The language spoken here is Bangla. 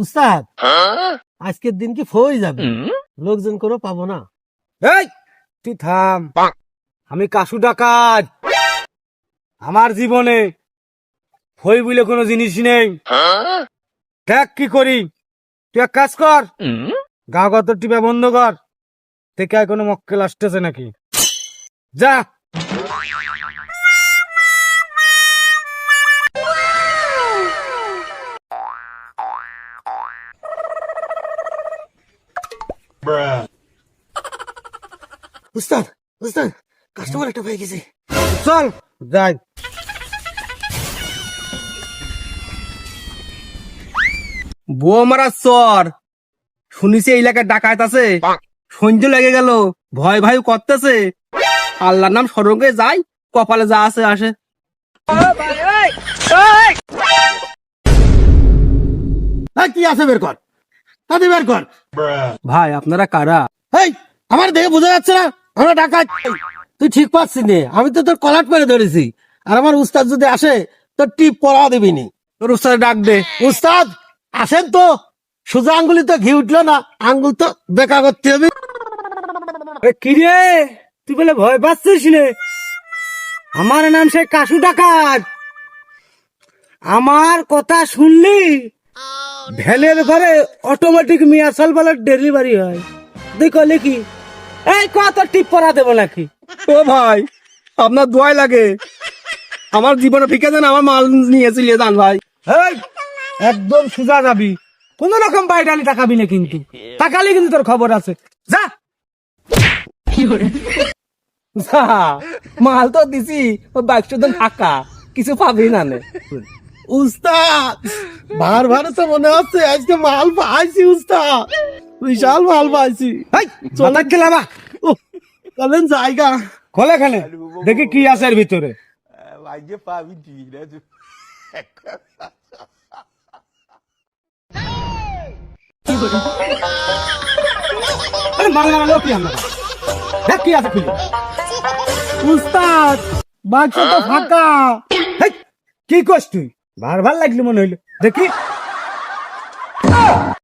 উস্তাদ আজকের দিন কি ফই যাবে, লোকজন কোনো পাবো না। এই তুই থাম, আমি কাশু ডাকাত। আমার জীবনে ফই বলে কোনো জিনিস নেই। দেখ কি করি, তুই এক কাজ কর, গা গত টিপা বন্ধ কর, থেকে কোনো মক্কেল আসতেছে নাকি, যা। উস্তাদ উস্তাদ কাস্টমার একটা পেয়ে গেছে। চল যাই। বউ মারা চর, শুনিছি এই এলাকায় ডাকাত আছে, সঞ্জয় লেগে গেল, ভয় ভয় করতেছে। আল্লাহর নাম স্মরণে যাই, কপালে যা আছে আসে। কি আছে বের কর, তাতে বের কর। ভাই আপনারা কারা? এই আমার দেখে বোঝা যাচ্ছে না আমরা ডাকাত? তুই ঠিক পাচ্ছিস নে, আমি তো তোর কলাট মেরে ধরেছি। আর আমার উস্তাদ যদি আসে তোর টিপ পড়া দিবি নি। তোর উস্তাদ ডাক দে। উস্তাদ আসেন তো, সোজা আঙ্গুলি তো ঘি উঠলো না, আঙ্গুল তো বেকা করতে হবে। কি রে, তুই বলে ভয় পাচ্ছিস রে? আমার নাম সে কাশু ডাকাত। আমার কথা শুনলি ভ্যানের ঘরে অটোমেটিক মিয়াসাল বালার ডেলিভারি হয়। তুই কলে কি এই কত টিপ পরা দেবো নাকি? ও ভাই আপনার দোয়াই লাগে, আমার জীবনে ফিকে দেন, আমার মাল নিয়ে চলিয়ে যান ভাই। এই একদম সোজা যাবি, কোন রকম বাইটালি টাকাবি না, কিন্তু টাকালে কিন্তু তোর খবর আছে। যা যা, মাল তো দিছি, ও বাইকটা তো ফাঁকা, কিছু পাবি না নে। উস্তাদ ভার ভারে তো মনে হচ্ছে আজকে মাল পাইছি উস্তাদ, বিশাল মাল পাইছি। চলে গেলাম চলেন জায়গা খোলে খানে দেখি কি আছে এর ভিতরে। আরে মারলা মারলো কি আমরা, দেখ কি আছে খুলে। উস্তাদ বাক্স তো ফাঁকা। হেই, কি করছ তুই? ভার ভার লাগলি মনে হইলো, দেখি।